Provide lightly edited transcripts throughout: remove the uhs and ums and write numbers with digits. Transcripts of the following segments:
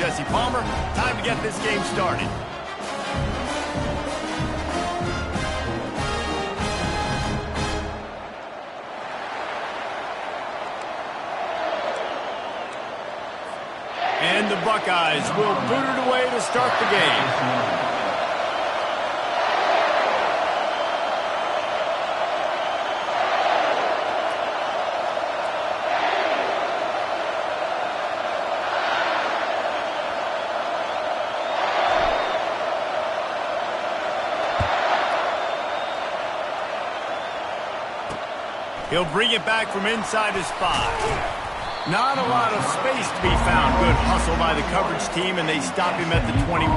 Jesse Palmer. Time to get this game started. And the Buckeyes will boot it away to start the game. He'll bring it back from inside his 5. Not a lot of space to be found. Good hustle by the coverage team, and they stop him at the 21.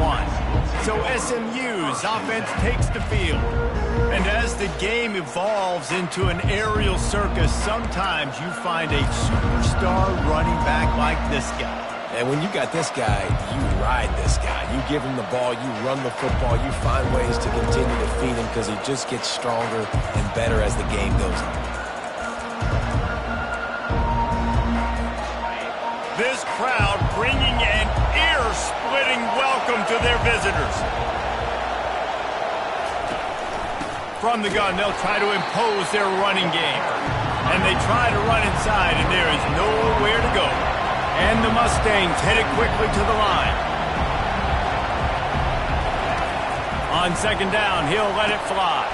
So SMU's offense takes the field. And as the game evolves into an aerial circus, sometimes you find a superstar running back like this guy. And when you got this guy, you ride this guy. You give him the ball, you run the football, you find ways to continue to feed him because he just gets stronger and better as the game goes on. This crowd bringing an ear-splitting welcome to their visitors. From the gun, they'll try to impose their running game. And they try to run inside, and there is nowhere to go. And the Mustangs headed quickly to the line. On second down, he'll let it fly.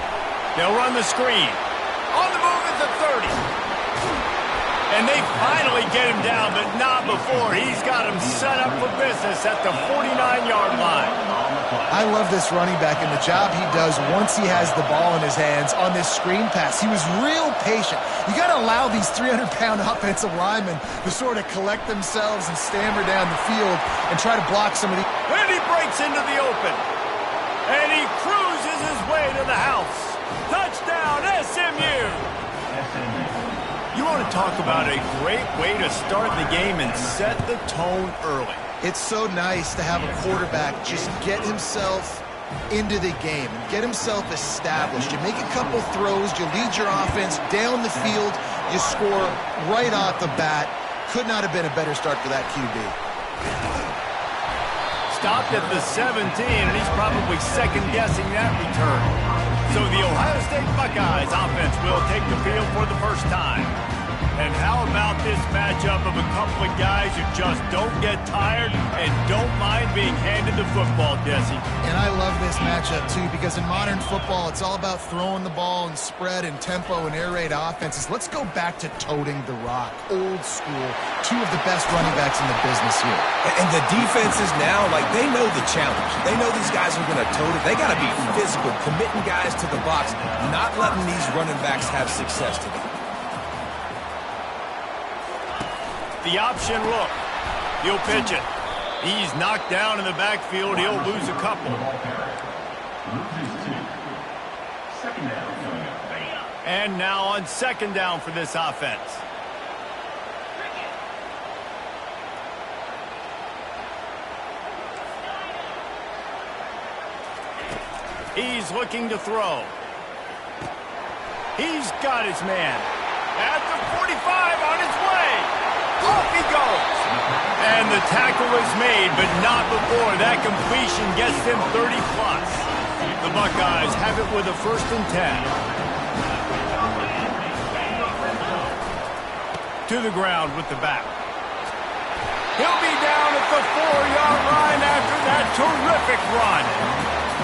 They'll run the screen. On the move at the 30. And they finally get him down, but not before he's got him set up for business at the 49-yard line. I love this running back and the job he does once he has the ball in his hands on this screen pass. He was real patient. You got to allow these 300-pound offensive linemen to sort of collect themselves and stammer down the field and try to block some of the... And he breaks into the open. And he cruises his way to the house. Touchdown, SMU! You want to talk about a great way to start the game and set the tone early. It's so nice to have a quarterback just get himself into the game and get himself established. You make a couple throws, you lead your offense down the field, you score right off the bat. Could not have been a better start for that QB. Stopped at the 17, and he's probably second-guessing that return. So the Ohio State Buckeyes offense will take the field for the first time. And how about this matchup of a couple of guys who just don't get tired and don't mind being handed the football, Jesse? And I love this matchup, too, because in modern football, it's all about throwing the ball and spread and tempo and air raid offenses. Let's go back to toting the rock. Old school. Two of the best running backs in the business here. And the defenses now, they know the challenge. They know these guys are going to tote it. They got to be physical, committing guys to the box, not letting these running backs have success today. The option look. He'll pitch it. He's knocked down in the backfield. He'll lose a couple. And now on second down for this offense. He's looking to throw. He's got his man. At the 45 on his way. Off he goes. And the tackle is made, but not before that completion gets them 30-plus. The Buckeyes have it with a 1st and 10. To the ground with the back. He'll be down at the 4-yard line after that terrific run.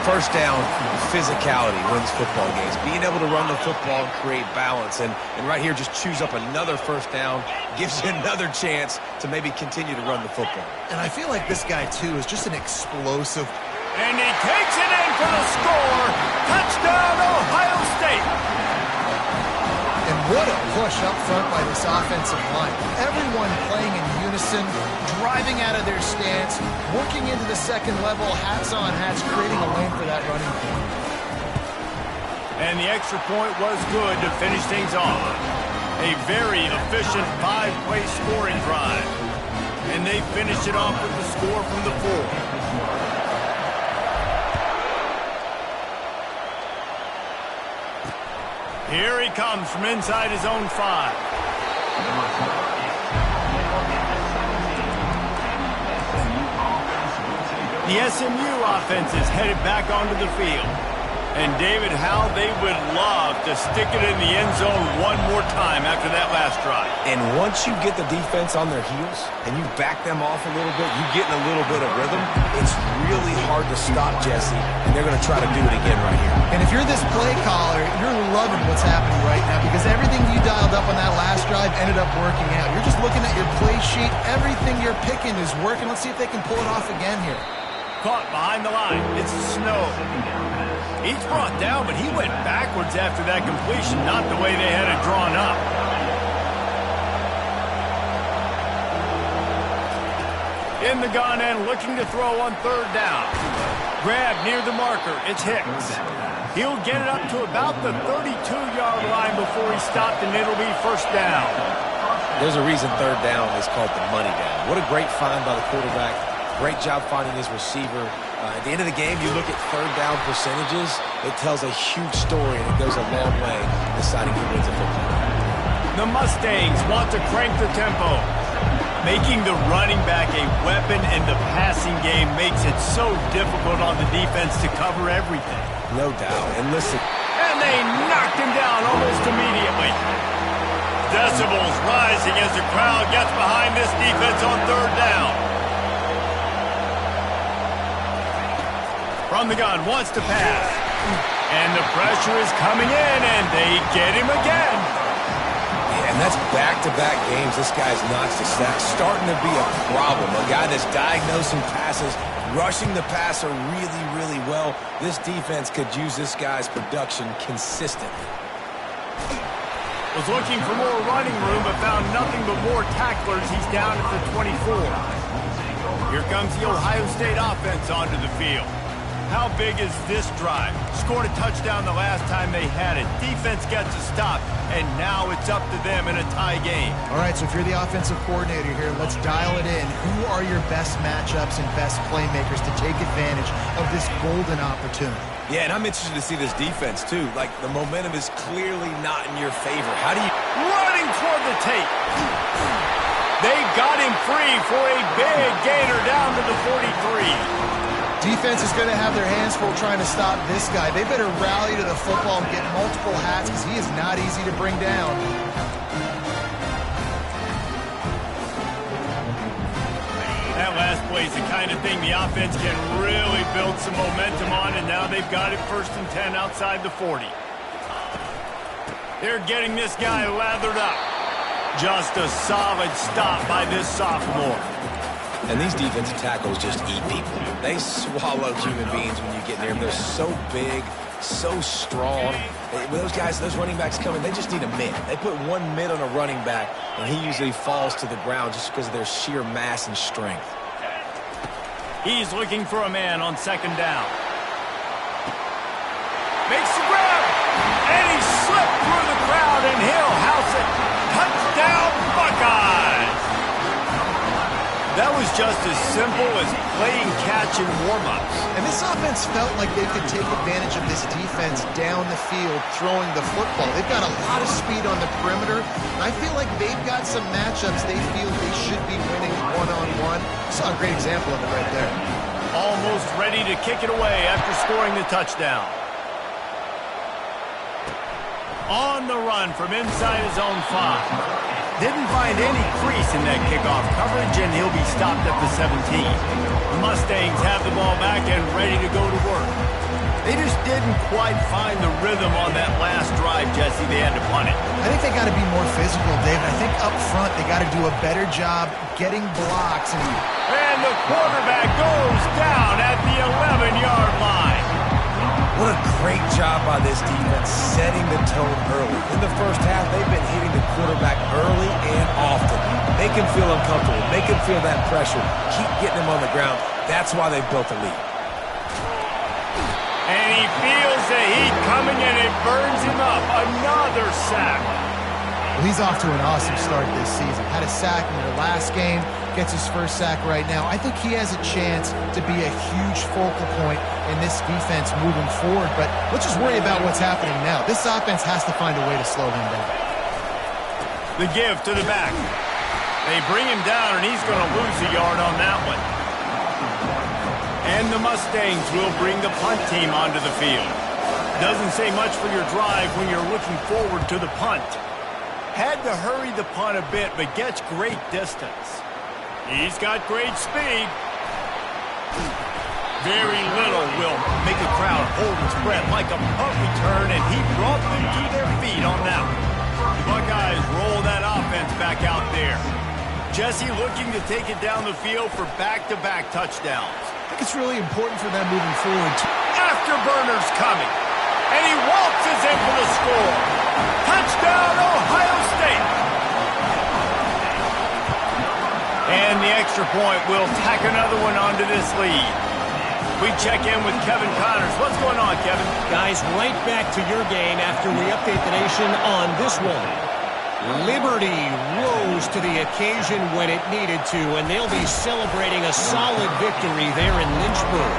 First down, physicality wins football games. Being able to run the football and create balance. And right here, just choose up another first down. Gives you another chance to maybe continue to run the football. And I feel like this guy, too, is just an explosive. And he takes it in for the score. Touchdown, Ohio State. And what a push up front by this offensive line. Everyone playing in unison, driving out of their stance, working into the second level, hats on hats, creating a lane for that running point. And the extra point was good to finish things off. A very efficient 5-play scoring drive. And they finish it off with the score from the 4. Here he comes from inside his own 5. The SMU offense is headed back onto the field. And, David, how they would love to stick it in the end zone one more time after that last drive. And once you get the defense on their heels and you back them off a little bit, you get in a little bit of rhythm, it's really hard to stop, Jesse, and they're going to try to do it again right here. And if you're this play caller, you're loving what's happening right now because everything you dialed up on that last drive ended up working out. You're just looking at your play sheet. Everything you're picking is working. Let's see if they can pull it off again here. Caught behind the line. It's Snow. He's brought down, but he went backwards after that completion, not the way they had it drawn up. In the gun and looking to throw on third down. Grab near the marker. It's Hicks. He'll get it up to about the 32-yard line before he stopped, and it'll be first down. There's a reason third down is called the money down. What a great find by the quarterback. Great job finding his receiver. At the end of the game, you look at third down percentages, it tells a huge story, and it goes a long way in deciding who wins a football game. The Mustangs want to crank the tempo. Making the running back a weapon in the passing game makes it so difficult on the defense to cover everything. No doubt. And listen. And they knocked him down almost immediately. Decibels rising as the crowd gets behind this defense on third down. From the gun, wants to pass. And the pressure is coming in, and they get him again. Yeah, and that's back-to-back games. This guy's notched a sack. Starting to be a problem. A guy that's diagnosing passes, rushing the passer really, really well. This defense could use this guy's production consistently. Was looking for more running room, but found nothing but more tacklers. He's down at the 24. Here comes the Ohio State offense onto the field. How big is this drive? Scored a touchdown the last time they had it. Defense gets a stop, and now it's up to them in a tie game. All right, so if you're the offensive coordinator here, let's dial it in. Who are your best matchups and best playmakers to take advantage of this golden opportunity? Yeah, and I'm interested to see this defense, too. Like, the momentum is clearly not in your favor. How do you... Running toward the tape. They got him free for a big gainer down to the 43. Defense is going to have their hands full trying to stop this guy. They better rally to the football and get multiple hats because he is not easy to bring down. That last play is the kind of thing the offense can really build some momentum on, and now they've got it 1st and 10 outside the 40. They're getting this guy lathered up. Just a solid stop by this sophomore. And these defensive tackles just eat people. They swallow human beings when you get near them. They're so big, so strong. When those guys, those running backs come in, they just need a mid. They put one mid on a running back, and he usually falls to the ground just because of their sheer mass and strength. He's looking for a man on second down. Makes the grab, and he slipped through the crowd, and he'll house it. Touchdown, Buckeyes! That was just as simple as playing catch in warm-ups. And this offense felt like they could take advantage of this defense down the field, throwing the football. They've got a lot of speed on the perimeter. And I feel like they've got some matchups they feel they should be winning one-on-one. Saw a great example of it right there. Almost ready to kick it away after scoring the touchdown. On the run from inside his own 5. Didn't find any crease in that kickoff coverage, and he'll be stopped at the 17. The Mustangs have the ball back and ready to go to work. They just didn't quite find the rhythm on that last drive, Jesse. They had to punt it. I think they got to be more physical, David. I think up front they got to do a better job getting blocks. And the quarterback goes down at the 11-yard line. What a great job by this defense setting the tone early. In the first half, they've been hitting the quarterback early and often. Make him feel uncomfortable. Make him feel that pressure. Keep getting him on the ground. That's why they've built a lead. And he feels the heat coming, and it burns him up. Another sack. Well, he's off to an awesome start this season. Had a sack in their last game. Gets his first sack right now. I think he has a chance to be a huge focal point in this defense moving forward, but let's just worry about what's happening now. This offense has to find a way to slow him down. The give to the back. They bring him down, and he's going to lose a yard on that one. And the Mustangs will bring the punt team onto the field. Doesn't say much for your drive when you're looking forward to the punt. Had to hurry the punt a bit, but gets great distance. He's got great speed. Very little will make a crowd hold its breath like a punt return, and he brought them to their feet on that one. The Buckeyes roll that offense back out there. Jesse looking to take it down the field for back-to-back touchdowns. I think it's really important for them moving forward. Afterburner's coming, and he waltzes in for the score. Touchdown, Ohio State! And the extra point will tack another one onto this lead. We check in with Kevin Connors. What's going on, Kevin? Guys, right back to your game after we update the nation on this one. Liberty rose to the occasion when it needed to, and they'll be celebrating a solid victory there in Lynchburg.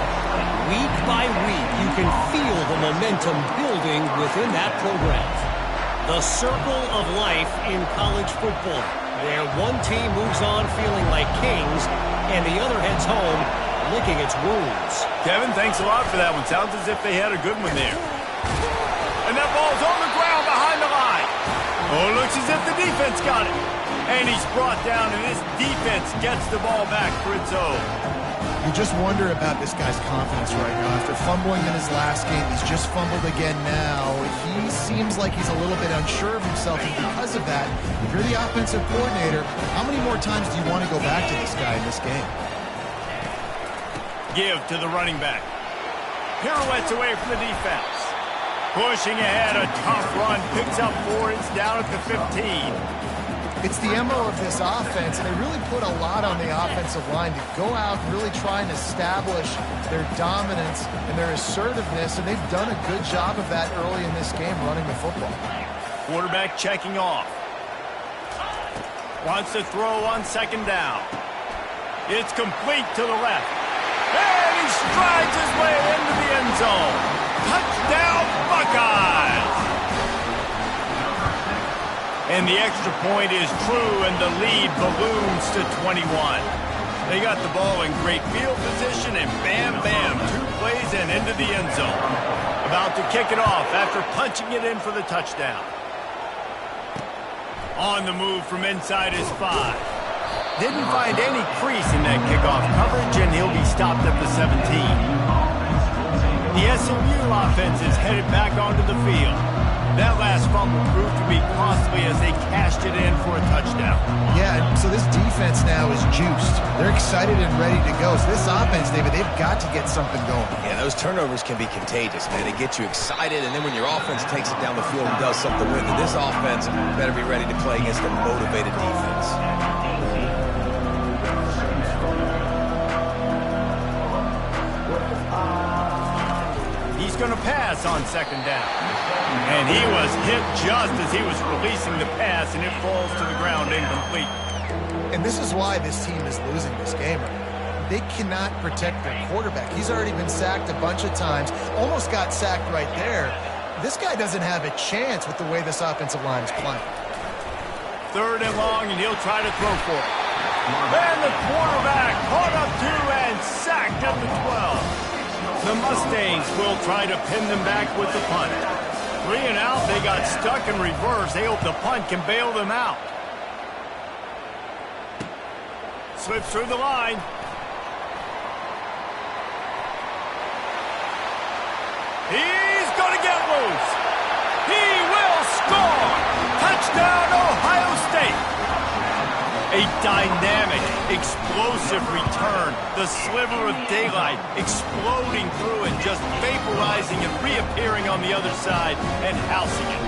Week by week, you can feel the momentum building within that program. The circle of life in college football, where one team moves on feeling like kings, and the other heads home licking its wounds. Kevin, thanks a lot for that one. Sounds as if they had a good one there. And that ball's on the ground behind the line. Oh, looks as if the defense got it. And he's brought down, and this defense gets the ball back for its own. You just wonder about this guy's confidence right now. After fumbling in his last game, he's just fumbled again now. He seems like he's a little bit unsure of himself, and because of that, if you're the offensive coordinator, how many more times do you want to go back to this guy in this game? Give to the running back. Pirouettes away from the defense. Pushing ahead, a tough run. Picks up 4. It's down at the 15. It's the MO of this offense, and they really put a lot on the offensive line to go out and really try and establish their dominance and their assertiveness, and they've done a good job of that early in this game running the football. Quarterback checking off. Wants to throw on second down. It's complete to the left. And he strides his way into the end zone. Touchdown, Buckeyes! And the extra point is true, and the lead balloons to 21. They got the ball in great field position, and bam, bam, 2 plays and into the end zone. About to kick it off after punching it in for the touchdown. On the move from inside his 5. Didn't find any crease in that kickoff coverage, and he'll be stopped at the 17. The SMU offense is headed back onto the field. That last fumble proved to be costly as they cashed it in for a touchdown. Yeah, so this defense now is juiced. They're excited and ready to go. So this offense, David, they've got to get something going. Yeah, those turnovers can be contagious, man. They get you excited, and then when your offense takes it down the field and does something with it, this offense better be ready to play against a motivated defense. He's going to pass on second down. And he was hit just as he was releasing the pass, and it falls to the ground incomplete. And this is why this team is losing this game. They cannot protect their quarterback. He's already been sacked a bunch of times, almost got sacked right there. This guy doesn't have a chance with the way this offensive line is playing. 3rd and long, and he'll try to throw for it. And the quarterback caught up 2 and sacked at the 12. The Mustangs will try to pin them back with the punt. 3 and out, they got stuck in reverse. They hope the punt can bail them out. Slips through the line. He's going to get loose. He will score. Touchdown, Ohio State. A dynamic, explosive return. The sliver of daylight exploding through it, just vaporizing and reappearing on the other side and housing it.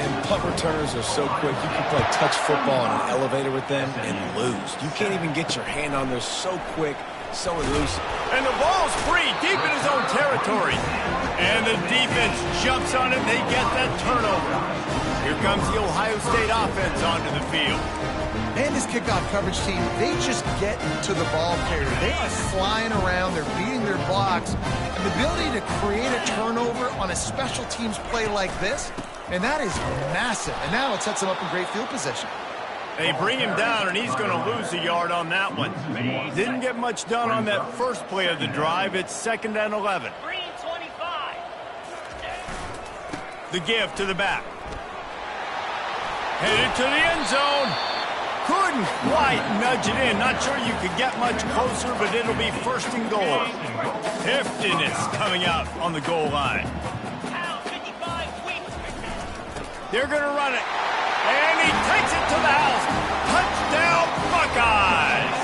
And punt returners are so quick. You can play touch football on an elevator with them and lose. You can't even get your hand on there, so quick, so elusive. And the ball's free, deep in his own territory. And the defense jumps on it, and they get that turnover. Here comes the Ohio State offense onto the field. And this kickoff coverage team, they just get to the ball carrier. They are flying around. They're beating their blocks. And the ability to create a turnover on a special teams play like this, and that is massive. And now it sets them up in great field position. They bring him down, and he's going to lose a yard on that one. Didn't get much done on that first play of the drive. It's 2nd and 11. The give to the back. Headed to the end zone. Couldn't quite nudge it in. Not sure you could get much closer, but it'll be 1st and goal. Heftiness coming out on the goal line. They're going to run it. And he takes it to the house. Touchdown, Buckeyes!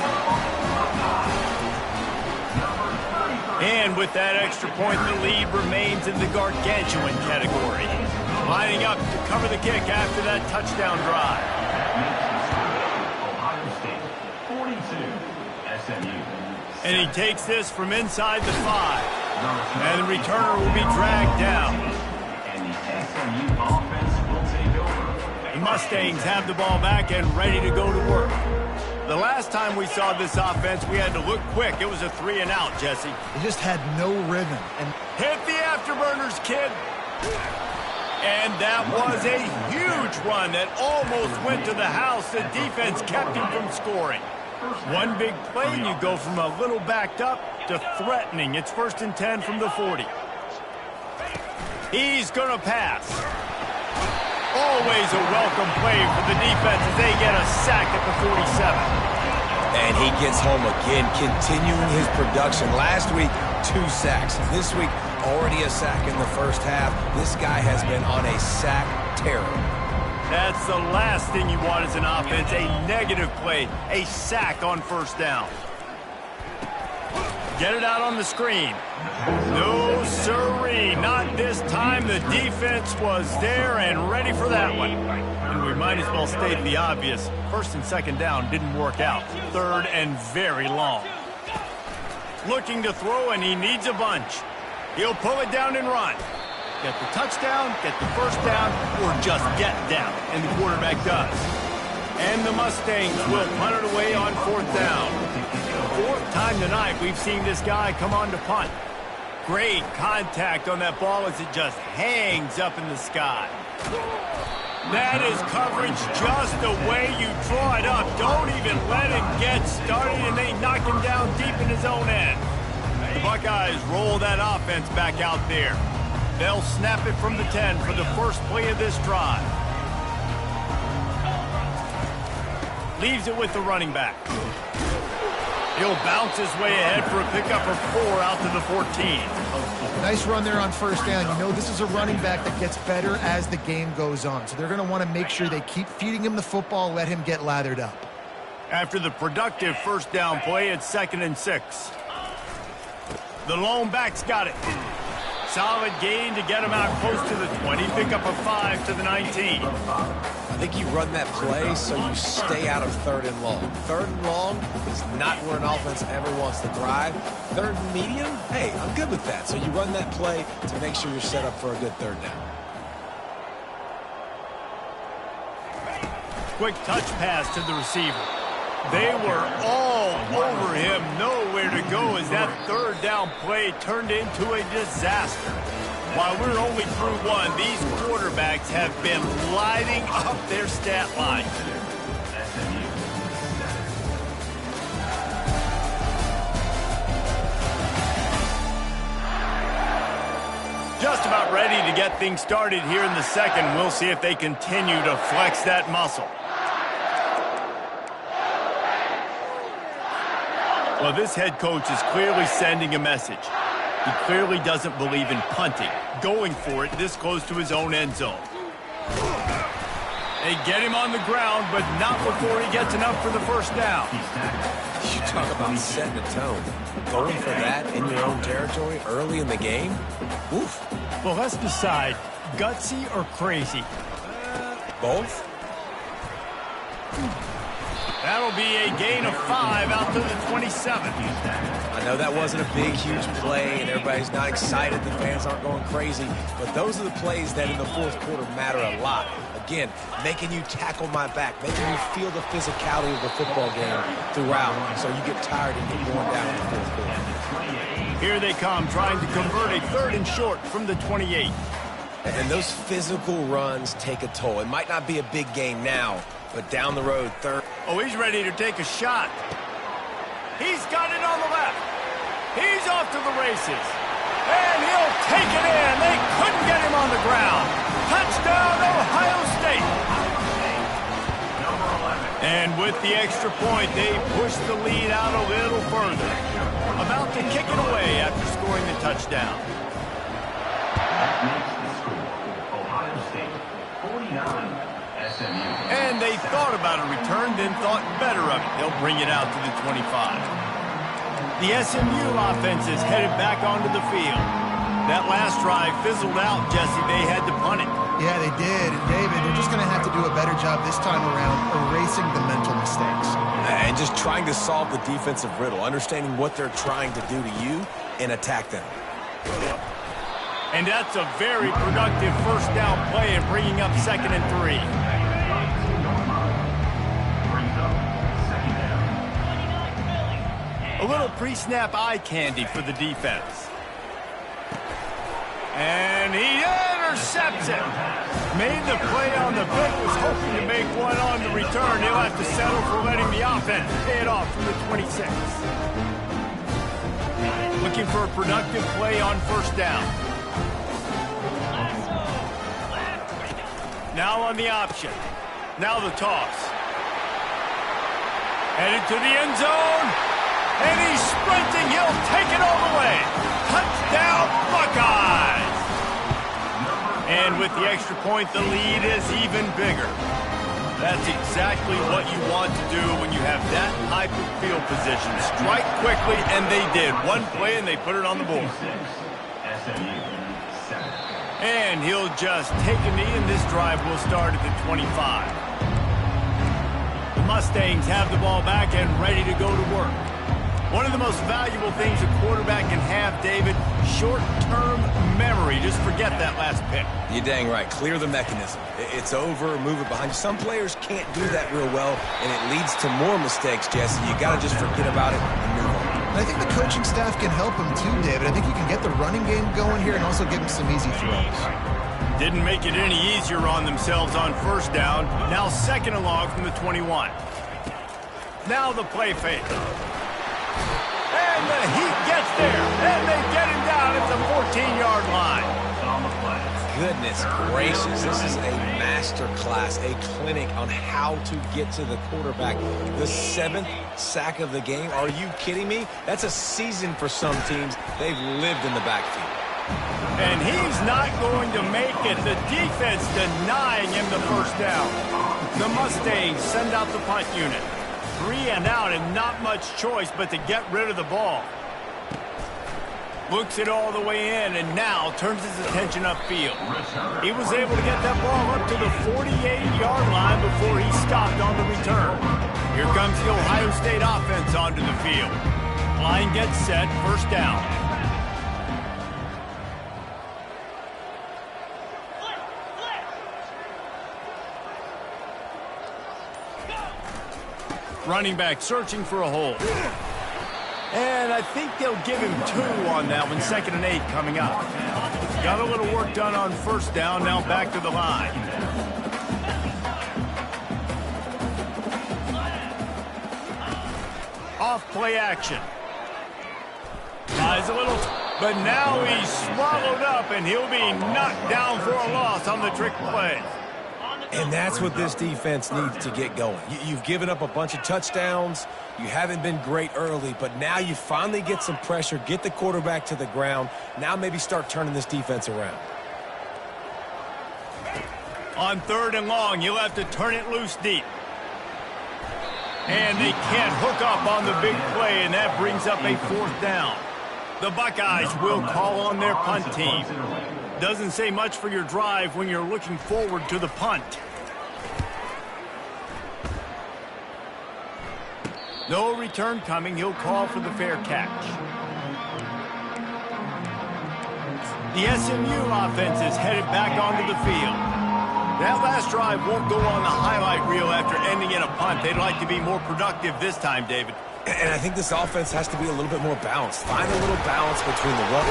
And with that extra point, the lead remains in the gargantuan category. Lining up to cover the kick after that touchdown drive. And he takes this from inside the 5. And the returner will be dragged down. The Mustangs have the ball back and ready to go to work. The last time we saw this offense, we had to look quick. It was a 3 and out, Jesse. They just had no rhythm. And hit the afterburners, kid. And that was a huge run that almost went to the house. The defense kept him from scoring. One big play, and you go from a little backed up to threatening. It's 1st and 10 from the 40. He's going to pass. Always a welcome play for the defense as they get a sack at the 47. And he gets home again, continuing his production. Last week, 2 sacks. This week, already a sack in the first half. This guy has been on a sack terror. That's the last thing you want as an offense, a negative play, a sack on 1st down. Get it out on the screen. No, sirree, not this time. The defense was there and ready for that one. And we might as well state the obvious. 1st and 2nd down didn't work out. 3rd and very long. Looking to throw, and he needs a bunch. He'll pull it down and run. Get the touchdown, get the 1st down, or just get down. And the quarterback does. And the Mustangs will punt it away on 4th down. 4th time tonight we've seen this guy come on to punt. Great contact on that ball as it just hangs up in the sky. That is coverage just the way you draw it up. Don't even let him get started, and they knock him down deep in his own end. The Buckeyes roll that offense back out there. They'll snap it from the 10 for the first play of this drive. Leaves it with the running back. He'll bounce his way ahead for a pickup of 4 out to the 14. Nice run there on 1st down. You know this is a running back that gets better as the game goes on. So they're going to want to make sure they keep feeding him the football, let him get lathered up. After the productive 1st down play, it's 2nd and 6. The lone back's got it. Solid gain to get him out close to the 20. Pickup of 5 to the 19. I think you run that play so you stay out of 3rd and long. 3rd and long is not where an offense ever wants to thrive. 3rd and medium, hey, I'm good with that. So you run that play to make sure you're set up for a good 3rd down. Quick touch pass to the receiver. They were all over him, nowhere to go as that 3rd down play turned into a disaster. While we're only through 1, these quarterbacks have been lighting up their stat line. Just about ready to get things started here in the 2nd. We'll see if they continue to flex that muscle. Well, this head coach is clearly sending a message. He clearly doesn't believe in punting, going for it this close to his own end zone. They get him on the ground, but not before he gets enough for the 1st down. You talk about setting a tone. Going for that in your own territory early in the game? Oof. Well, let's decide, gutsy or crazy? Both? That'll be a gain of 5 out to the 27. I know that wasn't a big, huge play, and everybody's not excited. The fans aren't going crazy. But those are the plays that in the 4th quarter matter a lot. Again, making you tackle my back, making you feel the physicality of the football game throughout so you get tired and get going down in the 4th quarter. Here they come, trying to convert a 3rd and short from the 28. And those physical runs take a toll. It might not be a big gain now, But down the road, third. Oh, he's ready to take a shot. He's got it on the left. He's off to the races. And he'll take it in. They couldn't get him on the ground. Touchdown, Ohio State. And with the extra point, they push the lead out a little further. About to kick it away after scoring the touchdown. That makes the score Ohio State 49. And they thought about a return, then thought better of it. They'll bring it out to the 25. The SMU offense is headed back onto the field. That last drive fizzled out, Jesse. They had to punt it. Yeah, they did. And David, they're just going to have to do a better job this time around erasing the mental mistakes. And just trying to solve the defensive riddle, understanding what they're trying to do to you and attack them. And that's a very productive first down play and bringing up 2nd and 3. A little pre-snap eye candy for the defense. And he intercepts it. Made the play on the pick, was hoping to make one on the return. He'll have to settle for letting the offense pay it off from the 26. Looking for a productive play on first down. Now on the option. Now the toss. Headed to the end zone. And he's sprinting. He'll take it all the way. Touchdown, Buckeyes. And with the extra point, the lead is even bigger. That's exactly what you want to do when you have that type of field position. Strike quickly, and they did. One play, and they put it on the board. And he'll just take a knee, and this drive will start at the 25. The Mustangs have the ball back and ready to go to work. One of the most valuable things a quarterback can have, David, short-term memory. Just forget that last pick. You're dang right. Clear the mechanism. It's over, move it behind you. Some players can't do that real well, and it leads to more mistakes, Jesse. You got to just forget about it and move on. And I think the coaching staff can help him too, David. I think you can get the running game going here and also give him some easy throws. Didn't make it any easier on themselves on first down. Now 2nd and long from the 21. Now the play fake. And the Heat gets there, and they get him down at the 14-yard line. Goodness gracious, this is a master class, a clinic on how to get to the quarterback. The 7th sack of the game. Are you kidding me? That's a season for some teams. They've lived in the backfield. And he's not going to make it. The defense denying him the first down. The Mustangs send out the punt unit. 3 and out and not much choice but to get rid of the ball. Looks it all the way in and now turns his attention upfield. He was able to get that ball up to the 48-yard line before he stopped on the return. Here comes the Ohio State offense onto the field. Line gets set, first down. Running back searching for a hole. And I think they'll give him 2 on that one. 2nd and 8 coming up. Got a little work done on first down. Now back to the line. Off play action. Tries a little, but now he's swallowed up and he'll be knocked down for a loss on the trick play. And that's what this defense needs to get going. You've given up a bunch of touchdowns. You haven't been great early, but now you finally get some pressure, get the quarterback to the ground. Now maybe start turning this defense around. On 3rd and long, you'll have to turn it loose deep. And they can't hook up on the big play, and that brings up a 4th down. The Buckeyes will call on their punt team. Doesn't say much for your drive when you're looking forward to the punt. No return coming. He'll call for the fair catch. The SMU offense is headed back onto the field. That last drive won't go on the highlight reel after ending in a punt. They'd like to be more productive this time, David. And I think this offense has to be a little bit more balanced. Find a little balance between the run.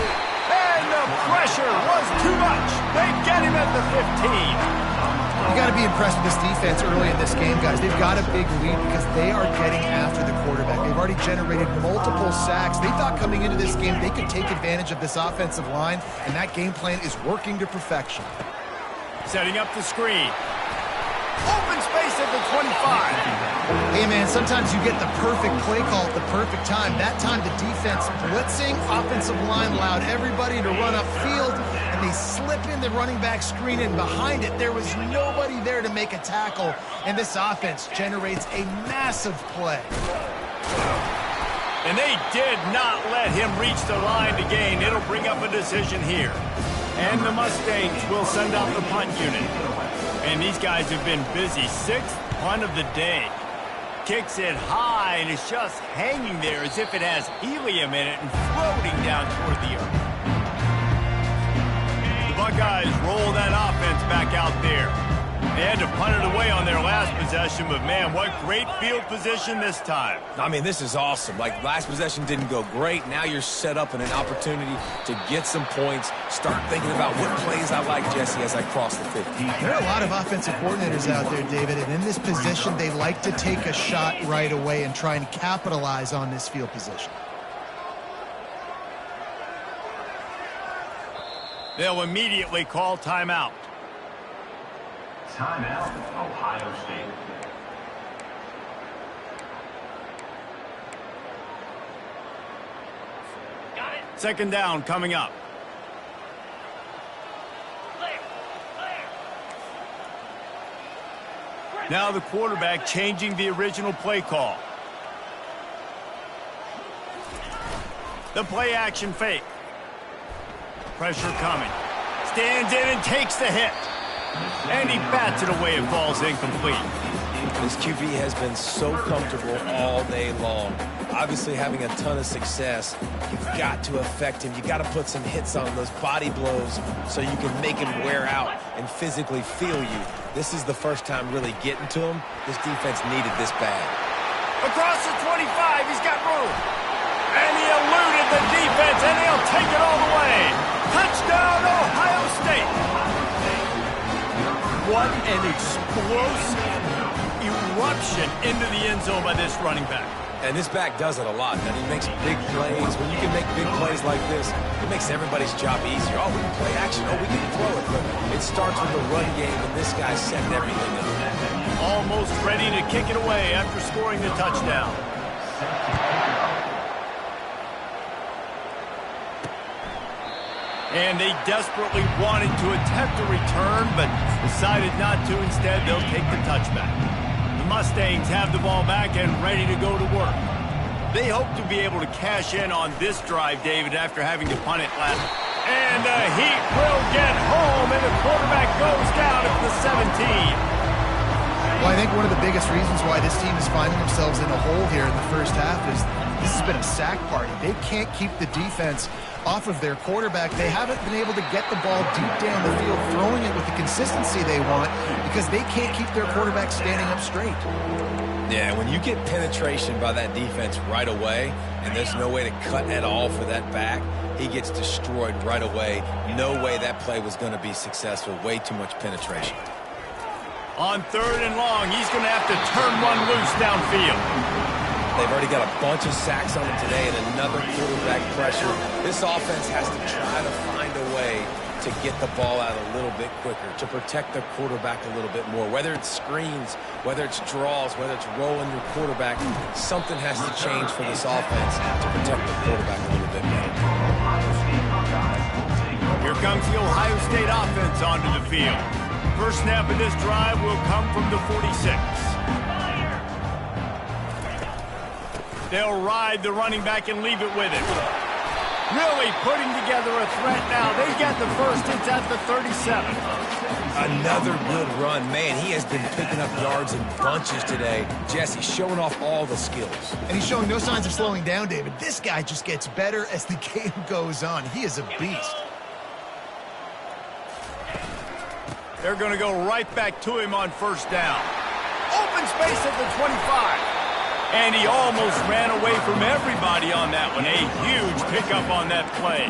And the pressure was too much. They get him at the 15. You got to be impressed with this defense early in this game, guys. They've got a big lead because they are getting after the quarterback. They've already generated multiple sacks. They thought coming into this game they could take advantage of this offensive line, and that game plan is working to perfection. Setting up the screen. Open space at the 25. Hey, man, sometimes you get the perfect play call at the perfect time. That time the defense blitzing, offensive line allowed everybody to run upfield, and they slip in the running back screen, and behind it there was nobody there to make a tackle, and this offense generates a massive play. And they did not let him reach the line to gain. It'll bring up a decision here. And the Mustangs will send out the punt unit. And these guys have been busy. 6th punt of the day. Kicks it high, and it's just hanging there as if it has helium in it and floating down toward the earth. The Buckeyes roll that offense back out there. They had to punt it away on their last possession, but man, what great field position this time. I mean, this is awesome. Like, last possession didn't go great. Now you're set up in an opportunity to get some points. Start thinking about what plays I like, Jesse, as I cross the 50. There are a lot of offensive coordinators out there, David, and in this position, they like to take a shot right away and try and capitalize on this field position. They'll immediately call timeout. Timeout, Ohio State. Got it. Second down coming up. Now the quarterback changing the original play call. The play action fake. Pressure coming. Stands in and takes the hit. And he bats it away. It falls incomplete. This QB has been so comfortable all day long. Obviously having a ton of success. You've got to affect him. You've got to put some hits on those body blows so you can make him wear out and physically feel you. This is the first time really getting to him. This defense needed this bad. Across the 25, he's got room. And he eluded the defense, and he'll take it all the way. Touchdown, Ohio State. What an explosive eruption into the end zone by this running back. And this back does it a lot, man. He makes big plays. When you can make big plays like this, it makes everybody's job easier. Oh, we can play action. Oh, we can throw it. But it starts with the run game, and this guy's setting everything up. Almost ready to kick it away after scoring the touchdown. And they desperately wanted to attempt a return, but decided not to. Instead, they'll take the touchback. The Mustangs have the ball back and ready to go to work. They hope to be able to cash in on this drive, David, after having to punt it last. And the Heat will get home, and the quarterback goes down at the 17. Well, I think one of the biggest reasons why this team is finding themselves in a hole here in the first half is this has been a sack party. They can't keep the defense off of their quarterback. They haven't been able to get the ball deep down the field, throwing it with the consistency they want because they can't keep their quarterback standing up straight. Yeah, when you get penetration by that defense right away, and there's no way to cut at all for that back, he gets destroyed right away. No way that play was going to be successful. Way too much penetration. On 3rd and long, he's going to have to turn one loose downfield. They've already got a bunch of sacks on him today and another quarterback pressure. This offense has to try to find a way to get the ball out a little bit quicker, to protect their quarterback a little bit more. Whether it's screens, whether it's draws, whether it's rolling your quarterback, something has to change for this offense to protect the quarterback a little bit better. Here comes the Ohio State offense onto the field. First snap of this drive will come from the 46. They'll ride the running back and leave it with him. Really putting together a threat now. They get the first. It's at the 37. Another good run. Man, he has been picking up yards in bunches today. Jesse showing off all the skills. And he's showing no signs of slowing down, David. This guy just gets better as the game goes on. He is a beast. They're going to go right back to him on first down. Open space at the 25. And he almost ran away from everybody on that one. A huge pickup on that play.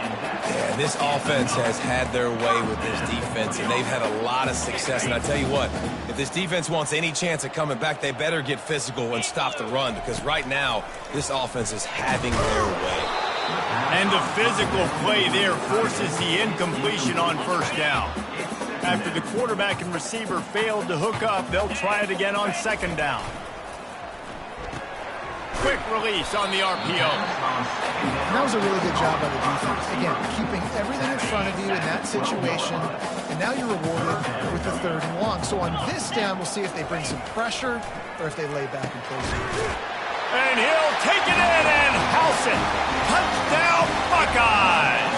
Yeah, this offense has had their way with this defense, and they've had a lot of success. And I tell you what, if this defense wants any chance of coming back, they better get physical and stop the run, because right now, this offense is having their way. And the physical play there forces the incompletion on first down. After the quarterback and receiver failed to hook up, they'll try it again on second down. Quick release on the RPO. And that was a really good job by the defense. Again, keeping everything in front of you in that situation, and now you're rewarded with the 3rd and long. So on this down, we'll see if they bring some pressure or if they lay back and play some. And he'll take it in and house it. Touchdown, Buckeyes!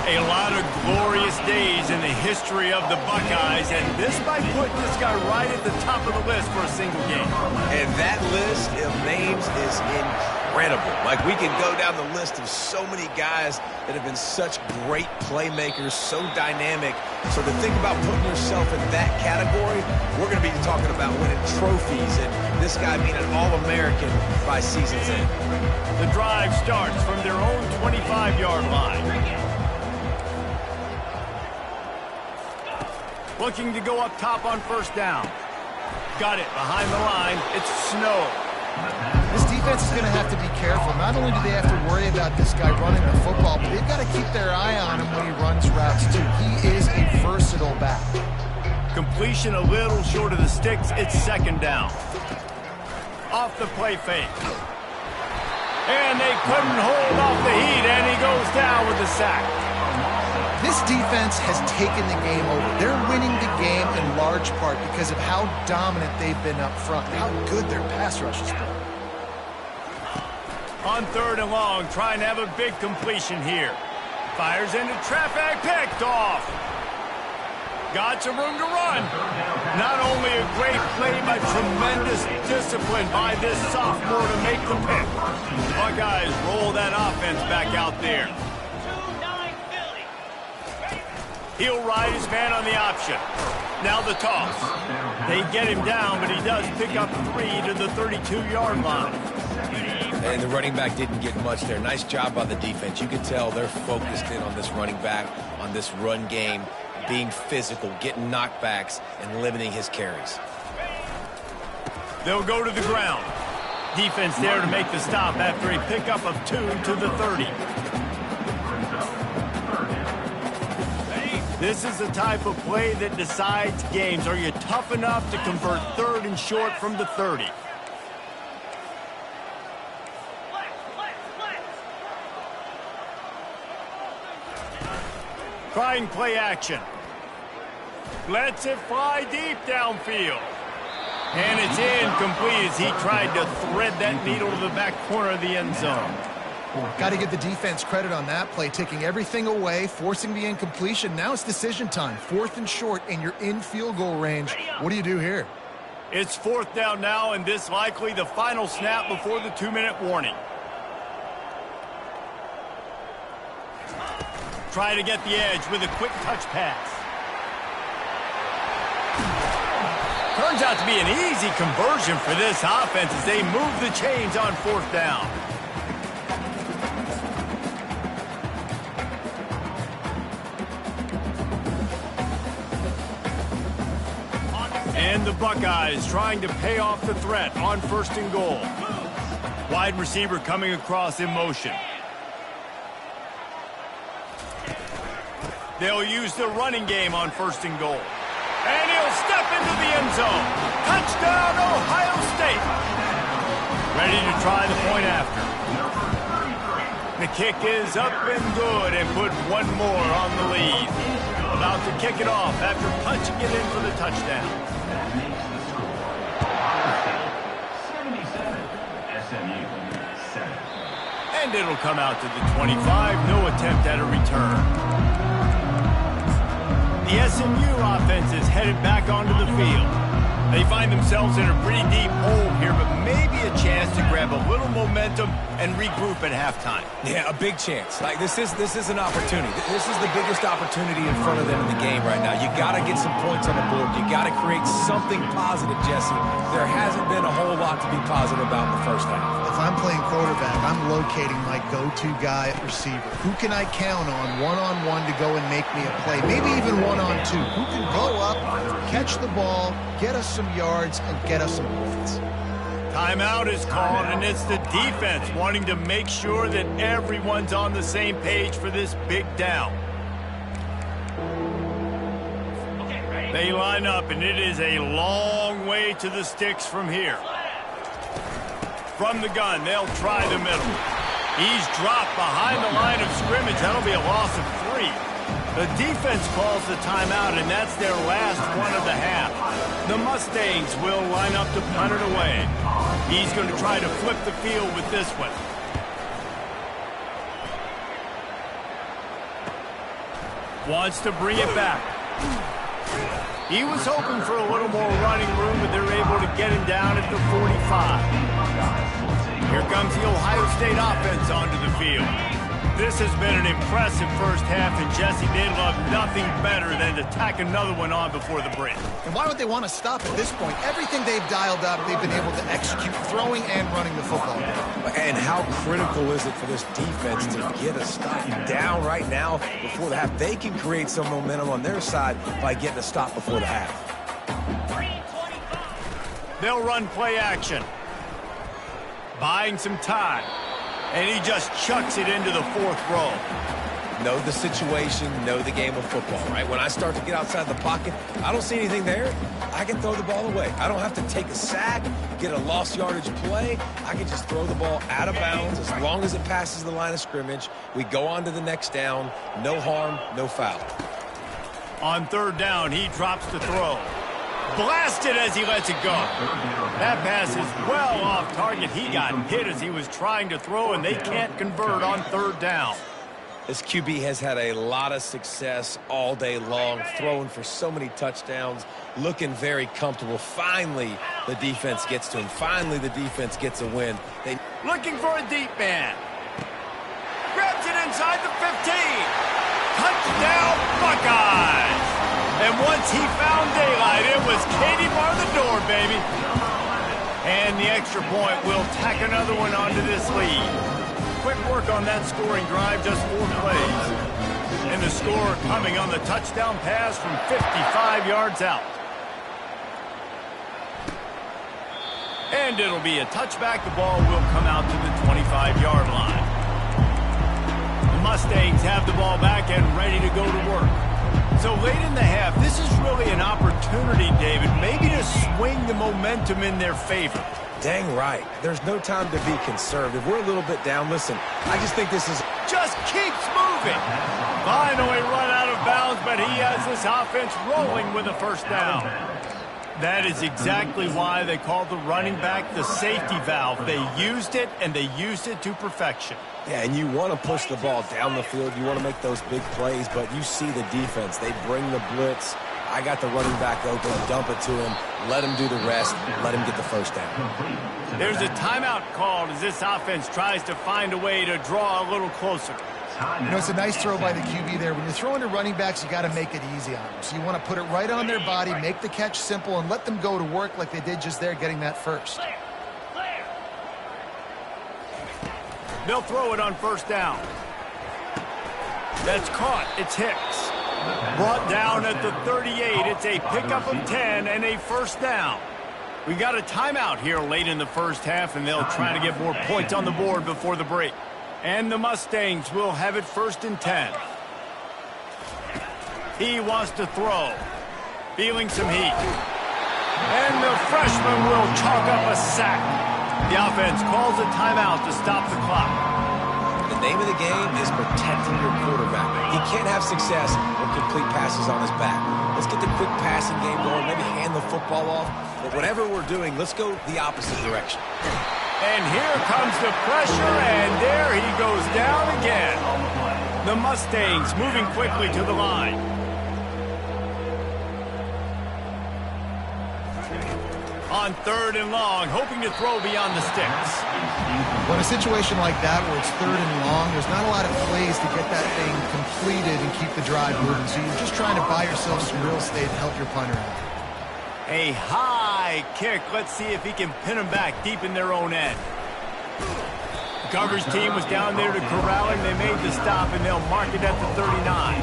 A lot of glorious days in the history of the Buckeyes, and this might put this guy right at the top of the list for a single game. And that list of names is incredible. Like, we can go down the list of so many guys that have been such great playmakers, so dynamic. So to think about putting yourself in that category, we're going to be talking about winning trophies and this guy being an All-American by season's end. The drive starts from their own 25-yard line. Looking to go up top on first down. Got it behind the line. It's Snow. This defense is going to have to be careful. Not only do they have to worry about this guy running the football, but they've got to keep their eye on him when he runs routes, too. He is a versatile back. Completion a little short of the sticks. It's second down. Off the play fake. And they couldn't hold off the heat, and he goes down with a sack. This defense has taken the game over. They're winning the game in large part because of how dominant they've been up front, how good their pass rush has been. On 3rd and long, trying to have a big completion here. Fires into traffic, picked off. Got some room to run. Not only a great play, but tremendous discipline by this sophomore to make the pick. Buckeyes roll that offense back out there. He'll ride his man on the option. Now the toss. They get him down, but he does pick up 3 to the 32-yard line. And the running back didn't get much there. Nice job by the defense. You can tell they're focused in on this running back, on this run game, being physical, getting knockbacks, and limiting his carries. They'll go to the ground. Defense there to make the stop after a pickup of 2 to the 30. This is the type of play that decides games. Are you tough enough to convert 3rd and short from the 30? Trying play action. Lets it fly deep downfield. And it's incomplete as he tried to thread that needle to the back corner of the end zone. Got to give the defense credit on that play, taking everything away, forcing the incompletion. Now it's decision time. 4th and short, and you're in field goal range. What do you do here? It's 4th down now, and this likely the final snap before the 2-minute warning. Try to get the edge with a quick touch pass. Turns out to be an easy conversion for this offense as they move the chains on 4th down. And the Buckeyes trying to pay off the threat on 1st and goal. Wide receiver coming across in motion. They'll use the running game on 1st and goal. And he'll step into the end zone. Touchdown, Ohio State. Ready to try the point after. The kick is up and good and put one more on the lead. About to kick it off after punching it in for the touchdown. 77, SMU 7. And it'll come out to the 25. No attempt at a return. The SMU offense is headed back onto the field. They find themselves in a pretty deep hole here, but maybe a chance to grab a little momentum and regroup at halftime. Yeah, a big chance. Like this is an opportunity. This is the biggest opportunity in front of them in the game right now. You got to get some points on the board. You got to create something positive, Jesse. There hasn't been a whole lot to be positive about in the first half. If I'm playing quarterback, I'm locating my go-to guy at receiver. Who can I count on one-on-one to go and make me a play? Maybe even one-on-two. Who can go up, catch the ball, get us some yards, and get us some points? Timeout is called, and it's the defense wanting to make sure that everyone's on the same page for this big down. They line up, and it is a long way to the sticks from here. From the gun, they'll try the middle. He's dropped behind the line of scrimmage. That'll be a loss of 3. The defense calls the timeout, and that's their last one of the half. The Mustangs will line up to punt it away. He's going to try to flip the field with this one. Wants to bring it back. He was hoping for a little more running room, but they're able to get him down at the 45. Here comes the Ohio State offense onto the field. This has been an impressive first half, and Jesse, they'd love nothing better than to tack another one on before the break. And why would they want to stop at this point? Everything they've dialed up, they've been able to execute, throwing and running the football. And how critical is it for this defense to get a stop down right now before the half? They can create some momentum on their side by getting a stop before the half. They'll run play action. Buying some time. And he just chucks it into the 4th row. Know the situation, know the game of football, right? When I start to get outside the pocket, I don't see anything there. I can throw the ball away. I don't have to take a sack, get a lost yardage play. I can just throw the ball out of bounds as long as it passes the line of scrimmage. We go on to the next down. No harm, no foul. On 3rd down, he drops the throw. Blasted as he lets it go. That pass is well off target. He got hit as he was trying to throw, and they can't convert on 3rd down. This QB has had a lot of success all day long, throwing for so many touchdowns, looking very comfortable. Finally, the defense gets to him. Finally, the defense gets a win. Looking for a deep man. Grabs it inside the 15. Touchdown, Buckeyes! And once he found daylight, it was Katie bar the door, baby. And the extra point will tack another one onto this lead. Quick work on that scoring drive, just 4 plays. And the score coming on the touchdown pass from 55 yards out. And it'll be a touchback. The ball will come out to the 25-yard line. The Mustangs have the ball back and ready to go to work. So late in the half, this is really an opportunity, David, maybe to swing the momentum in their favor. Dang right. There's no time to be conservative. We're a little bit down. Listen, I just think this is... Just keeps moving. Finally run out of bounds, but he has this offense rolling with a 1st down. That is exactly why they called the running back the safety valve. They used it, and they used it to perfection. Yeah, and you want to push the ball down the field. You want to make those big plays, but you see the defense. They bring the blitz. I got the running back open, dump it to him, let him do the rest, let him get the 1st down. There's a timeout called as this offense tries to find a way to draw a little closer. You know, it's a nice throw by the QB there. When you're throwing to running backs, you got to make it easy on them. So you want to put it right on their body, make the catch simple, and let them go to work like they did just there, getting that 1st. They'll throw it on 1st down. That's caught. It's Hicks. Brought down at the 38. It's a pickup of 10 and a 1st down. We got a timeout here late in the first half, and they'll try to get more points on the board before the break. And the Mustangs will have it 1st and 10. He wants to throw. Feeling some heat. And the freshman will chalk up a sack. The offense calls a timeout to stop the clock. The name of the game is protecting your quarterback. He can't have success with complete passes on his back. Let's get the quick passing game going, maybe hand the football off. But whatever we're doing, let's go the opposite direction. And here comes the pressure, and there he goes down again. The Mustangs moving quickly to the line. On 3rd and long, hoping to throw beyond the sticks. Well, in a situation like that where it's 3rd and long, there's not a lot of plays to get that thing completed and keep the drive moving. So you're just trying to buy yourself some real estate and help your punter out. A high kick. Let's see if he can pin them back deep in their own end. The coverage team was down there to corral him. They made the stop, and they'll mark it at the 39.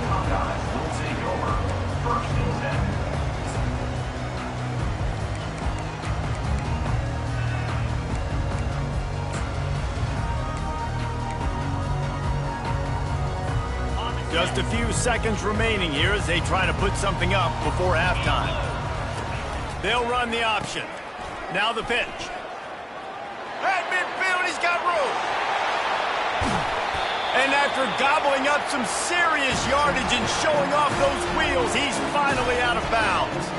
Just a few seconds remaining here as they try to put something up before halftime. They'll run the option. Now the pitch. At midfield, he's got room. And after gobbling up some serious yardage and showing off those wheels, he's finally out of bounds.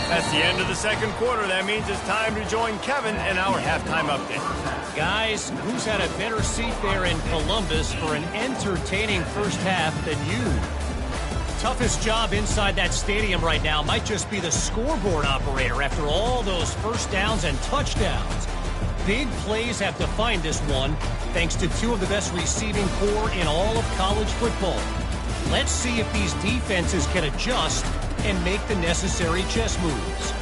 That's the end of the second quarter. That means it's time to join Kevin in our halftime update. Guys, who's had a better seat there in Columbus for an entertaining first half than you? Toughest job inside that stadium right now might just be the scoreboard operator after all those first downs and touchdowns. Big plays have defined this one, thanks to two of the best receiving core in all of college football. Let's see if these defenses can adjust and make the necessary chess moves.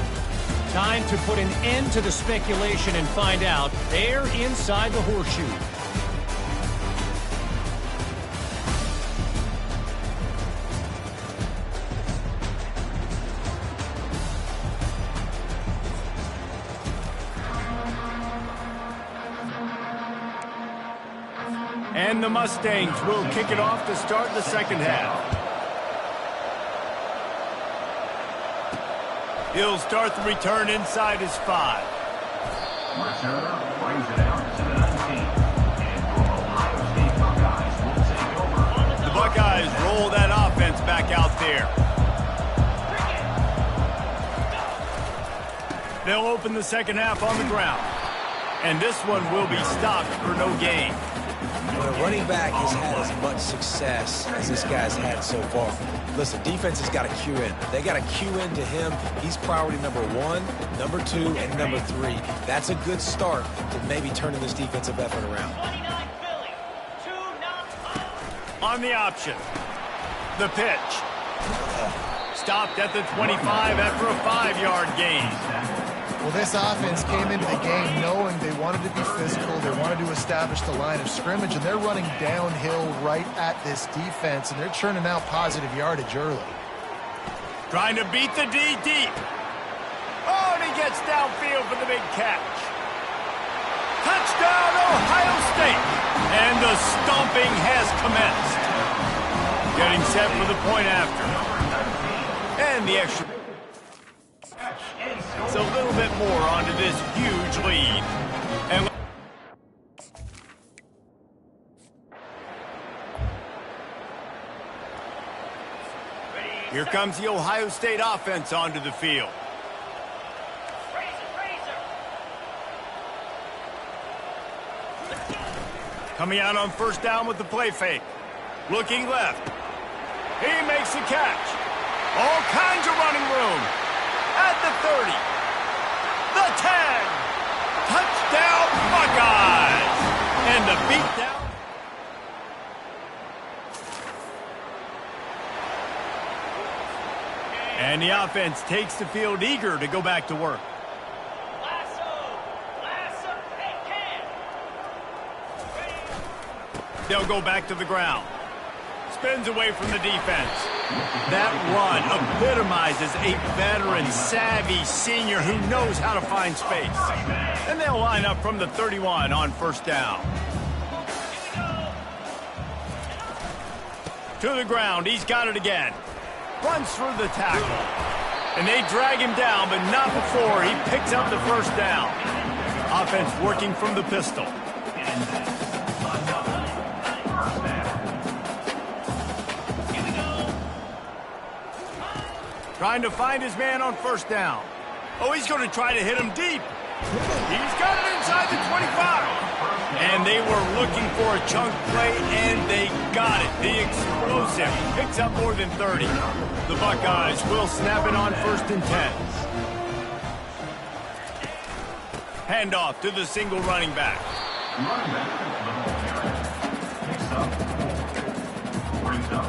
Time to put an end to the speculation and find out. They're inside the horseshoe. And the Mustangs will kick it off to start the second half. He'll start the return inside his 5. Returner brings it out to the 19. And the Ohio State Buckeyes will take over. The Buckeyes roll that offense back out there. They'll open the second half on the ground. And this one will be stopped for no gain. When a running back has had as much success as this guy's had so far, listen, defense has got to cue in. They got to cue in to him. He's priority number 1, number 2, and number 3. That's a good start to maybe turning this defensive effort around. On the option. The pitch. Stopped at the 25 after a 5-yard gain. Well, this offense came into the game knowing they wanted to be physical, they wanted to establish the line of scrimmage, and they're running downhill right at this defense, and they're churning out positive yardage early. Trying to beat the D deep. Oh, and he gets downfield for the big catch. Touchdown, Ohio State! And the stomping has commenced. Getting set for the point after. And the extra. It's a little bit more onto this huge lead. And here comes the Ohio State offense onto the field. Coming out on first down with the play fake. Looking left. He makes the catch. All kinds of running room. At the 30. The 10. Touchdown Buckeyes. And the beatdown. And the offense takes the field eager to go back to work. They'll go back to the ground. Spins away from the defense. That run epitomizes a veteran, savvy senior who knows how to find space. And they'll line up from the 31 on first down. To the ground. He's got it again. Runs through the tackle. And they drag him down, but not before he picks up the first down. Offense working from the pistol. Trying to find his man on first down. Oh, he's going to try to hit him deep. He's got it inside the 25. And they were looking for a chunk play, and they got it. The explosive picks up more than 30. The Buckeyes will snap it on 1st and 10. Handoff to the single running back. Running back, the ball carrier. Picks up. Brings up.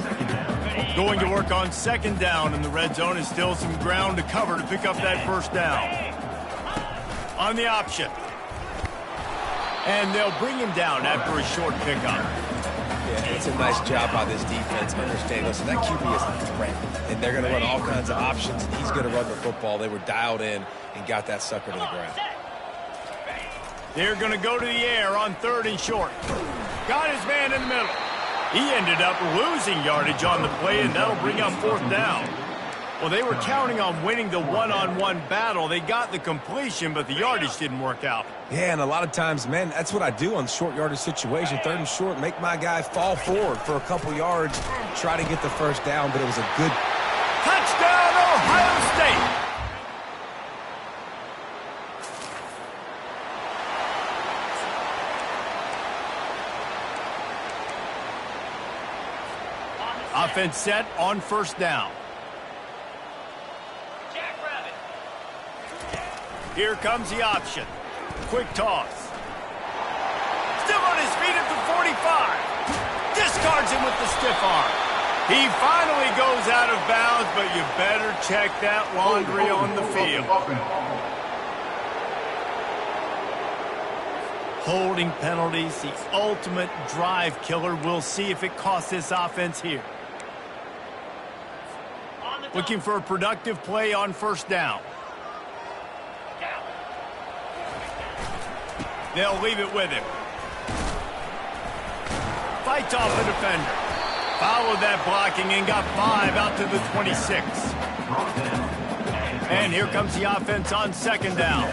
Second down. Going to work on 2nd down, and the red zone is still some ground to cover to pick up that 1st down. On the option. And they'll bring him down after a short pickup. Yeah, it's a nice job by this defense. Understand, listen, that QB is a threat, and they're going to run all kinds of options, and he's going to run the football. They were dialed in and got that sucker to the ground. They're going to go to the air on 3rd and short. Got his man in the middle. He ended up losing yardage on the play, and that'll bring up 4th down. Well, they were counting on winning the one-on-one battle. They got the completion, but the yardage didn't work out. Yeah, and a lot of times, man, that's what I do on short yardage situation. 3rd and short, make my guy fall forward for a couple yards, try to get the 1st down, but it was a good... Touchdown, Ohio State! Offense set on 1st down. Here comes the option. Quick toss. Still on his feet at the 45. Discards him with the stiff arm. He finally goes out of bounds, but you better check that laundry on the field. Holding penalties, the ultimate drive killer. We'll see if it costs this offense here. Looking for a productive play on 1st down. They'll leave it with him. Fights off the defender. Followed that blocking and got 5 out to the 26. And here comes the offense on 2nd down.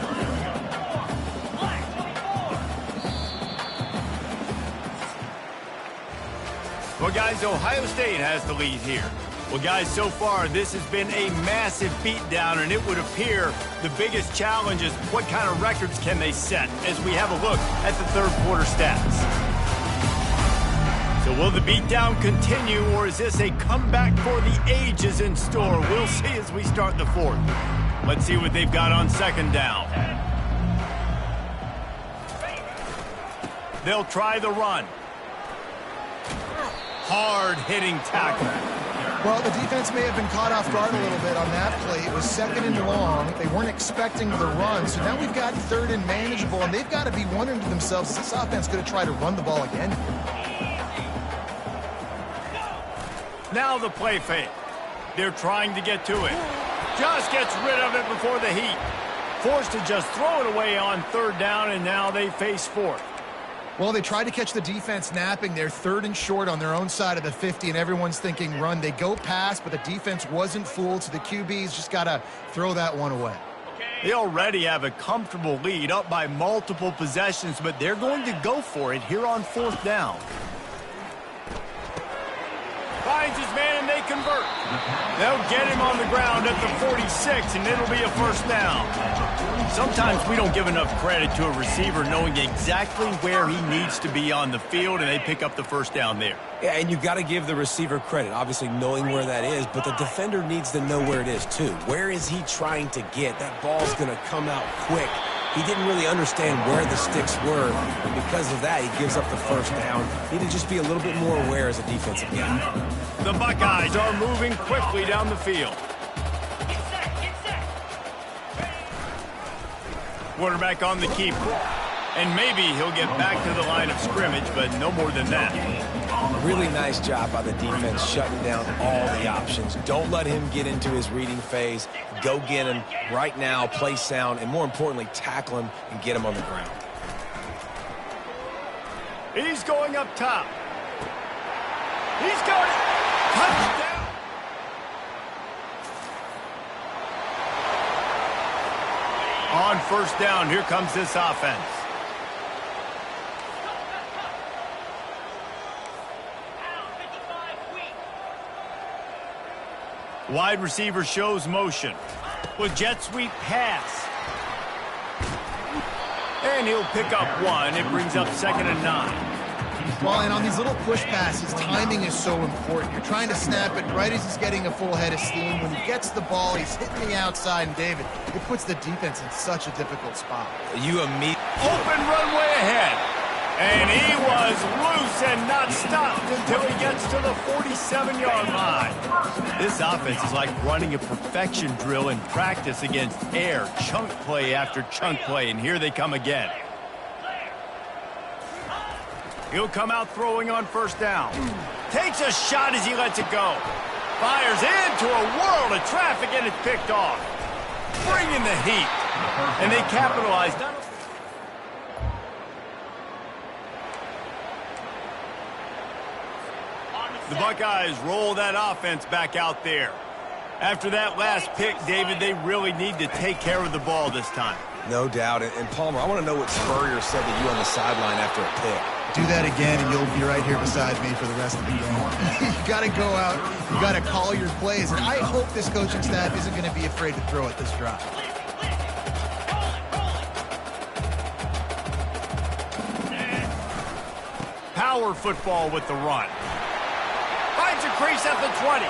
Well, guys, Ohio State has the lead here. Well, guys, so far, this has been a massive beatdown, and it would appear the biggest challenge is what kind of records can they set as we have a look at the 3rd quarter stats. So will the beatdown continue, or is this a comeback for the ages in store? We'll see as we start the 4th. Let's see what they've got on 2nd down. They'll try the run. Hard-hitting tackle. Well, the defense may have been caught off guard a little bit on that play. It was 2nd and long. They weren't expecting the run. So now we've got 3rd and manageable, and they've got to be wondering to themselves, is this offense going to try to run the ball again? Now the play fake. They're trying to get to it. Just gets rid of it before the heat. Forced to just throw it away on 3rd down, and now they face 4th. Well, they tried to catch the defense napping. They're 3rd and short on their own side of the 50, and everyone's thinking run. They go pass, but the defense wasn't fooled, so the QB's just got to throw that one away. They already have a comfortable lead up by multiple possessions, but they're going to go for it here on 4th down. Finds his man, and they convert. They'll get him on the ground at the 46, and it'll be a 1st down. Sometimes we don't give enough credit to a receiver knowing exactly where he needs to be on the field, and they pick up the 1st down there. Yeah, and you've got to give the receiver credit, obviously knowing where that is, but the defender needs to know where it is too. Where is he trying to get? That ball's going to come out quick. He didn't really understand where the sticks were, and because of that, he gives up the 1st down. Need to just be a little bit more aware as a defensive guy. The Buckeyes are moving quickly down the field. Quarterback on the keeper. And maybe he'll get back to the line of scrimmage, but no more than that. Really nice job by the defense shutting down all the options. Don't let him get into his reading phase. Go get him right now, play sound, and more importantly, tackle him and get him on the ground. He's going up top. He's got it. Touchdown. On 1st down, here comes this offense. Wide receiver shows motion. With jet sweep pass. And he'll pick up one. It brings up 2nd and 9. Well, and on these little push passes, timing is so important. You're trying to snap it right as he's getting a full head of steam. When he gets the ball, he's hitting the outside, and David, it puts the defense in such a difficult spot. Open runway ahead. And he was loose and not stopped until he gets to the 47-yard line. This offense is like running a perfection drill in practice against air, chunk play after chunk play, and here they come again. He'll come out throwing on 1st down. Takes a shot as he lets it go. Fires into a world of traffic, and it's picked off. Bringing the heat. And they capitalize. The Buckeyes roll that offense back out there. After that last pick, David, they really need to take care of the ball this time. No doubt. And Palmer, I want to know what Spurrier said to you on the sideline after a pick. Do that again, and you'll be right here beside me for the rest of the game. You got to go out. You got to call your plays. And I hope this coaching staff isn't going to be afraid to throw at this drive. Power football with the run. Finds a crease at the 20.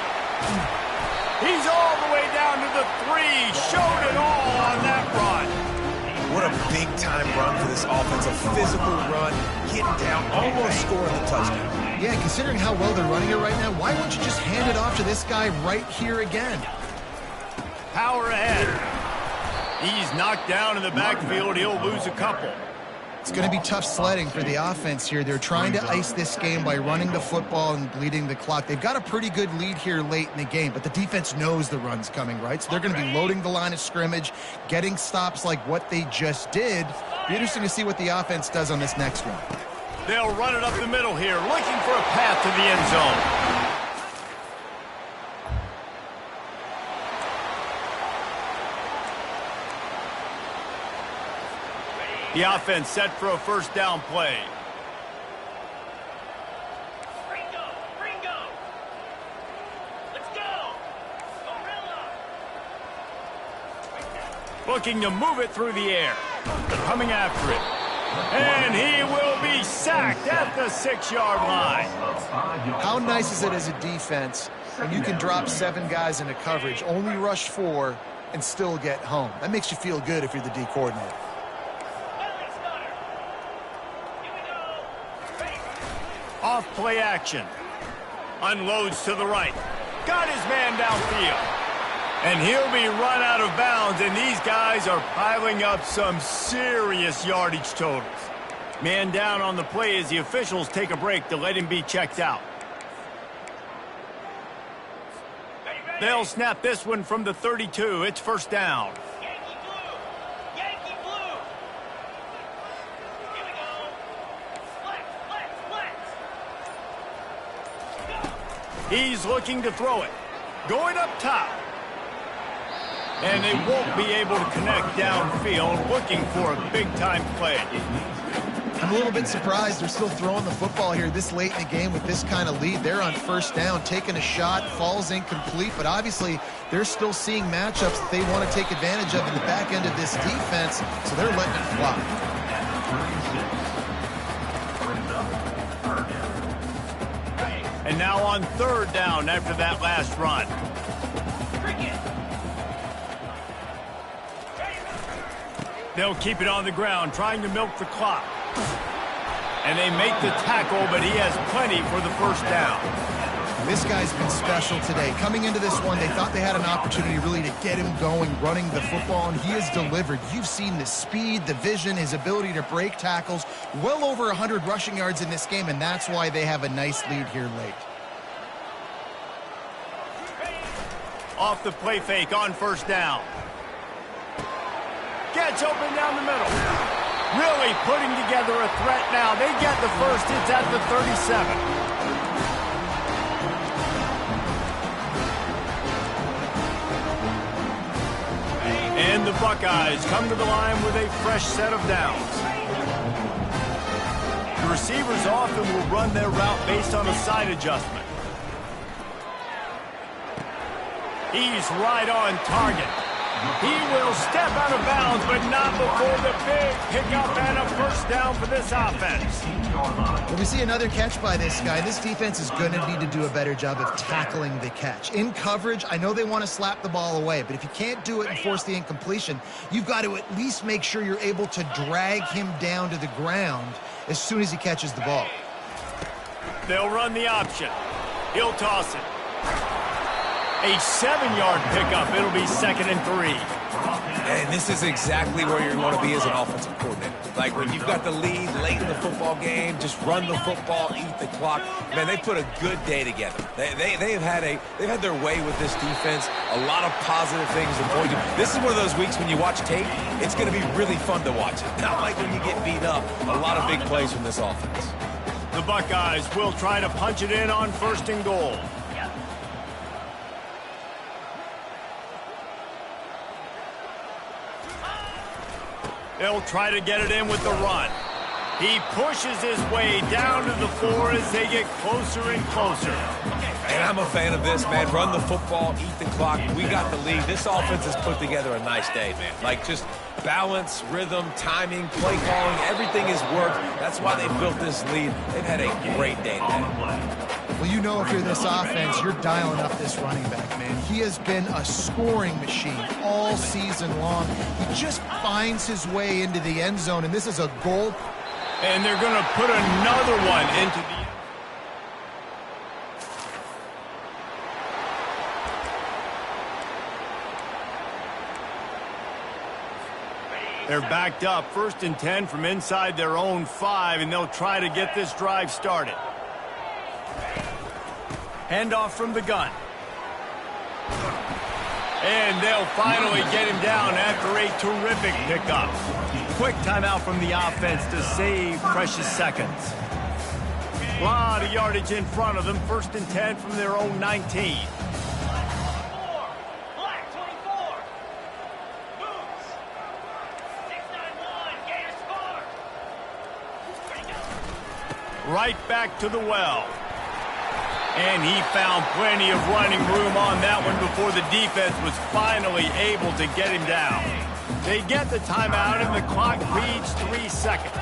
He's all the way down to the 3. Showed it all on that run. What a big-time run for this offense. A physical run, getting down, almost scoring the touchdown. Yeah, considering how well they're running it right now, why won't you just hand it off to this guy right here again? Power ahead. He's knocked down in the backfield. He'll lose a couple. It's going to be tough sledding for the offense here. They're trying to ice this game by running the football and bleeding the clock. They've got a pretty good lead here late in the game, but the defense knows the run's coming, right? So they're going to be loading the line of scrimmage, getting stops like what they just did. Be interesting to see what the offense does on this next one. They'll run it up the middle here, looking for a path to the end zone. The offense set for a 1st down play. Ringo! Let's go! Gorilla! Looking to move it through the air. They're coming after it. And he will be sacked at the 6-yard line. How nice is it as a defense when you can drop 7 guys into coverage, only rush 4, and still get home? That makes you feel good if you're the D coordinator. Off play action. Unloads to the right. Got his man downfield. And he'll be run out of bounds, and these guys are piling up some serious yardage totals. Man down on the play as the officials take a break to let him be checked out. They'll snap this one from the 32. It's 1st down. He's looking to throw it. Going up top. And they won't be able to connect downfield, looking for a big-time play. I'm a little bit surprised they're still throwing the football here this late in the game with this kind of lead. They're on 1st down, taking a shot, falls incomplete, but obviously they're still seeing matchups that they want to take advantage of in the back end of this defense, so they're letting it fly. And now on 3rd down after that last run. They'll keep it on the ground, trying to milk the clock. And they make the tackle, but he has plenty for the 1st down. This guy's been special today. Coming into this one, they thought they had an opportunity really to get him going, running the football, and he has delivered. You've seen the speed, the vision, his ability to break tackles. Well over 100 rushing yards in this game, and that's why they have a nice lead here late. Off the play fake on 1st down. Gets open down the middle. Really putting together a threat now. They get the 1st. It's at the 37. And the Buckeyes come to the line with a fresh set of downs. The receivers often will run their route based on a side adjustment. He's right on target. He will step out of bounds, but not before the big pickup and a first down for this offense. When we see another catch by this guy, this defense is going to need to do a better job of tackling the catch. In coverage, I know they want to slap the ball away, but if you can't do it and force the incompletion, you've got to at least make sure you're able to drag him down to the ground as soon as he catches the ball. They'll run the option. He'll toss it. A 7-yard pickup. It'll be 2nd and 3. And this is exactly where you want to be as an offensive coordinator. Like when you've got the lead late in the football game, just run the football, eat the clock. Man, they put a good day together. They've had their way with this defense. A lot of positive things to point to. This is one of those weeks when you watch tape, it's going to be really fun to watch it. Not like when you get beat up. A lot of big plays from this offense. The Buckeyes will try to punch it in on 1st and goal. They'll try to get it in with the run. He pushes his way down to the 4 as they get closer and closer. And I'm a fan of this, man. Run the football, eat the clock. We got the lead. This offense has put together a nice day, man. Like just balance, rhythm, timing, play calling, everything has worked. That's why they built this lead. They've had a great day today. Well, you know if you're this offense, you're dialing up this running back, man. He has been a scoring machine all season long. He just finds his way into the end zone, and this is a goal. And they're going to put another one into the... They're backed up, 1st and 10 from inside their own 5, and they'll try to get this drive started. Handoff from the gun. And they'll finally get him down after a terrific pickup. Quick timeout from the offense to save precious seconds. A lot of yardage in front of them, 1st and 10 from their own 19. Black 24. Moves. 691. Gator score. Ready to go. Right back to the well. And he found plenty of running room on that one before the defense was finally able to get him down. They get the timeout and the clock reads 3 seconds.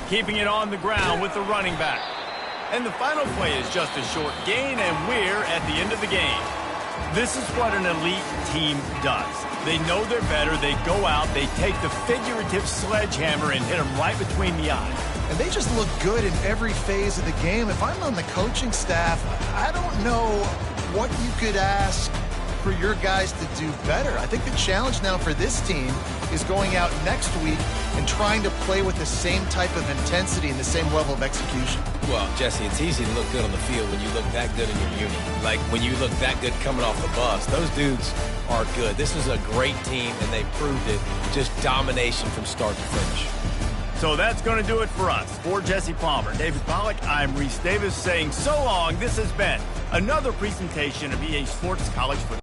Keeping it on the ground with the running back. And the final play is just a short gain, and we're at the end of the game. This is what an elite team does. They know they're better. They go out. They take the figurative sledgehammer and hit them right between the eyes. And they just look good in every phase of the game. If I'm on the coaching staff, I don't know what you could ask for your guys to do better. I think the challenge now for this team is going out next week and trying to play with the same type of intensity and the same level of execution. Well, Jesse, it's easy to look good on the field when you look that good in your unit. Like when you look that good coming off the bus. Those dudes are good. This is a great team, and they proved it. Just domination from start to finish. So that's going to do it for us. For Jesse Palmer, David Pollack, I'm Reese Davis saying so long. This has been another presentation of EA Sports College Football.